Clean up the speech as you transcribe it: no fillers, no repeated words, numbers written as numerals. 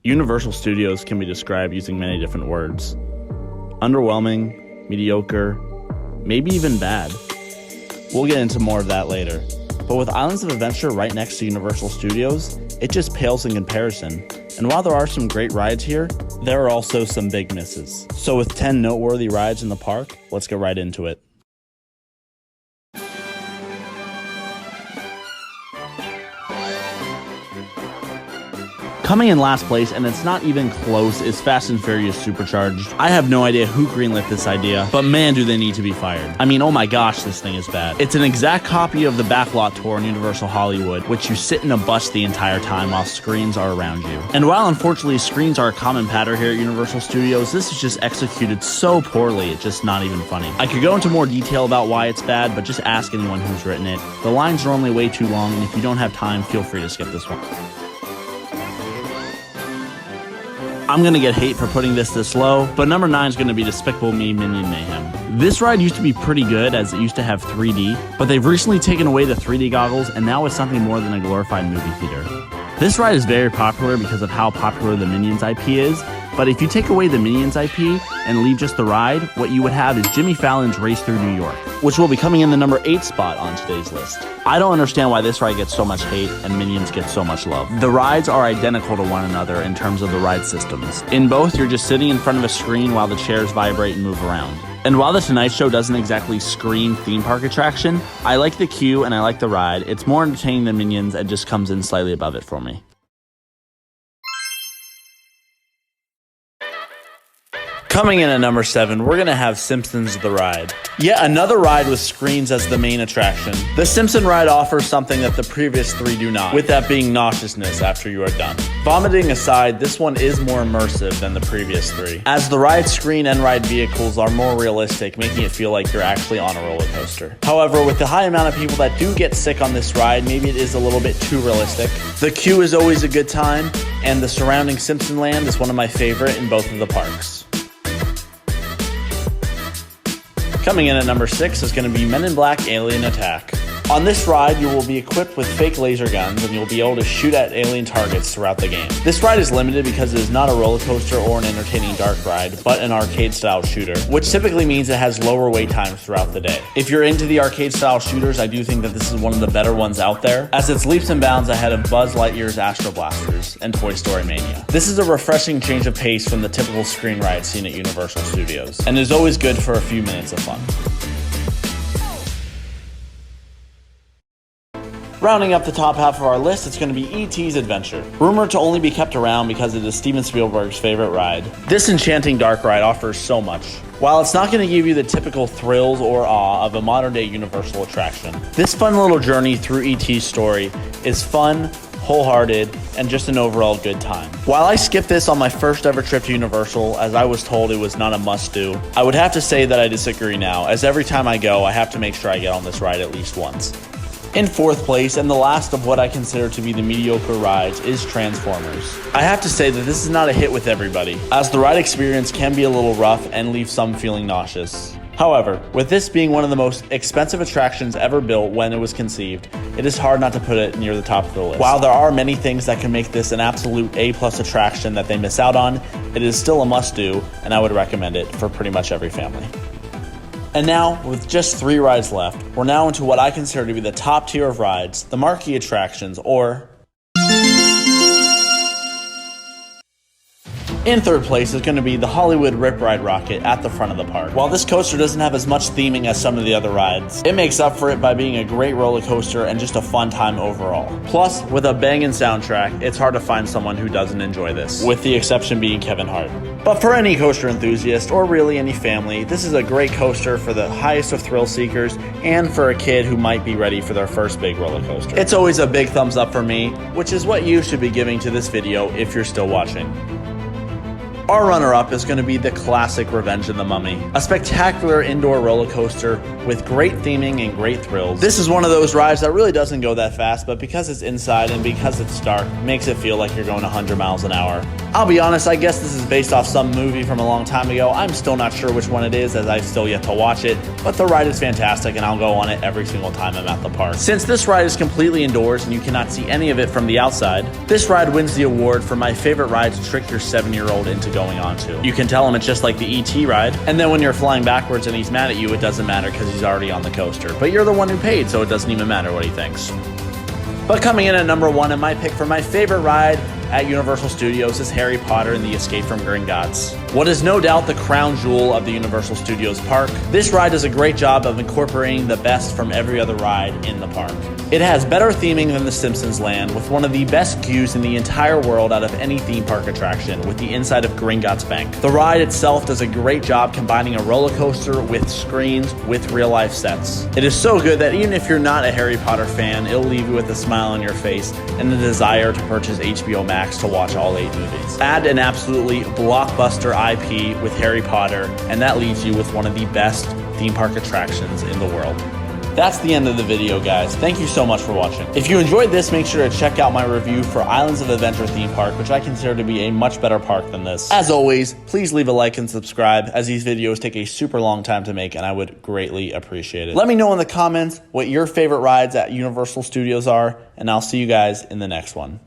Universal Studios can be described using many different words. Underwhelming, mediocre, maybe even bad. We'll get into more of that later. But with Islands of Adventure right next to Universal Studios, it just pales in comparison. And while there are some great rides here, there are also some big misses. So with 10 noteworthy rides in the park, let's get right into it. Coming in last place, and it's not even close, is Fast and Furious Supercharged. I have no idea who greenlit this idea, but man do they need to be fired. I mean, oh my gosh, this thing is bad. It's an exact copy of the Backlot Tour in Universal Hollywood, which you sit in a bus the entire time while screens are around you. And while unfortunately screens are a common pattern here at Universal Studios, this is just executed so poorly, it's just not even funny. I could go into more detail about why it's bad, but just ask anyone who's written it. The lines are normally way too long, and if you don't have time, feel free to skip this one. I'm gonna get hate for putting this low, but number 9 is gonna be Despicable Me, Minion, Mayhem. This ride used to be pretty good as it used to have 3D, but they've recently taken away the 3D goggles and now it's something more than a glorified movie theater. This ride is very popular because of how popular the Minions IP is, but if you take away the Minions IP and leave just the ride, what you would have is Jimmy Fallon's Race Through New York, which will be coming in the number 8 spot on today's list. I don't understand why this ride gets so much hate and Minions get so much love. The rides are identical to one another in terms of the ride systems. In both, you're just sitting in front of a screen while the chairs vibrate and move around. And while the Tonight Show doesn't exactly scream theme park attraction, I like the queue and I like the ride. It's more entertaining than Minions and just comes in slightly above it for me. Coming in at number 7, we're gonna have Simpsons The Ride. Yet another ride with screens as the main attraction. The Simpson ride offers something that the previous 3 do not, with that being nauseousness after you are done. Vomiting aside, this one is more immersive than the previous 3, as the ride screen and ride vehicles are more realistic, making it feel like you're actually on a roller coaster. However, with the high amount of people that do get sick on this ride, maybe it is a little bit too realistic. The queue is always a good time, and the surrounding Simpson land is one of my favorite in both of the parks. Coming in at number 6 is going to be Men in Black Alien Attack. On this ride, you will be equipped with fake laser guns and you'll be able to shoot at alien targets throughout the game. This ride is limited because it is not a roller coaster or an entertaining dark ride, but an arcade-style shooter, which typically means it has lower wait times throughout the day. If you're into the arcade-style shooters, I do think that this is one of the better ones out there, as it's leaps and bounds ahead of Buzz Lightyear's Astro Blasters and Toy Story Mania. This is a refreshing change of pace from the typical screen ride seen at Universal Studios, and is always good for a few minutes of fun. Rounding up the top half of our list, it's going to be ETS Adventure. Rumored to only be kept around because it is Steven Spielberg's favorite ride. This enchanting dark ride offers so much. While it's not going to give you the typical thrills or awe of a modern-day Universal attraction, this fun little journey through ET's story is fun, wholehearted, and just an overall good time. While I skipped this on my first ever trip to Universal, as I was told it was not a must-do, I would have to say that I disagree now, as every time I go, I have to make sure I get on this ride at least once. In 4th place, and the last of what I consider to be the mediocre rides, is Transformers. I have to say that this is not a hit with everybody, as the ride experience can be a little rough and leave some feeling nauseous. However, with this being one of the most expensive attractions ever built when it was conceived, it is hard not to put it near the top of the list. While there are many things that can make this an absolute A+ attraction that they miss out on, it is still a must-do, and I would recommend it for pretty much every family. And now, with just 3 rides left, we're now into what I consider to be the top tier of rides, the marquee attractions, or... In 3rd place is going to be the Hollywood Rip Ride Rocket at the front of the park. While this coaster doesn't have as much theming as some of the other rides, it makes up for it by being a great roller coaster and just a fun time overall. Plus, with a banging soundtrack, it's hard to find someone who doesn't enjoy this, with the exception being Kevin Hart. But for any coaster enthusiast, or really any family, this is a great coaster for the highest of thrill seekers and for a kid who might be ready for their first big roller coaster. It's always a big thumbs up for me, which is what you should be giving to this video if you're still watching. Our runner-up is going to be the classic Revenge of the Mummy, a spectacular indoor roller coaster with great theming and great thrills. This is one of those rides that really doesn't go that fast, but because it's inside and because it's dark, makes it feel like you're going 100 miles an hour. I'll be honest, I guess this is based off some movie from a long time ago. I'm still not sure which one it is, as I've still yet to watch it, but the ride is fantastic and I'll go on it every single time I'm at the park. Since this ride is completely indoors and you cannot see any of it from the outside, this ride wins the award for my favorite ride to trick your 7-year-old into going onto. You can tell him it's just like the ET ride, and then when you're flying backwards and he's mad at you, it doesn't matter because he's already on the coaster. But you're the one who paid, so it doesn't even matter what he thinks. But coming in at number 1 and my pick for my favorite ride at Universal Studios is Harry Potter and the Escape from Gringotts. What is no doubt the crown jewel of the Universal Studios park, this ride does a great job of incorporating the best from every other ride in the park. It has better theming than the Simpsons Land, with one of the best views in the entire world out of any theme park attraction, with the inside of Gringotts Bank. The ride itself does a great job combining a roller coaster with screens with real life sets. It is so good that even if you're not a Harry Potter fan, it'll leave you with a smile on your face and the desire to purchase HBO Max to watch all 8 movies. Add an absolutely blockbuster IP with Harry Potter, and that leaves you with one of the best theme park attractions in the world. That's the end of the video, guys. Thank you so much for watching. If you enjoyed this, make sure to check out my review for Islands of Adventure theme park, which I consider to be a much better park than this. As always, please leave a like and subscribe, as these videos take a super long time to make and I would greatly appreciate it. Let me know in the comments what your favorite rides at Universal Studios are, and I'll see you guys in the next one.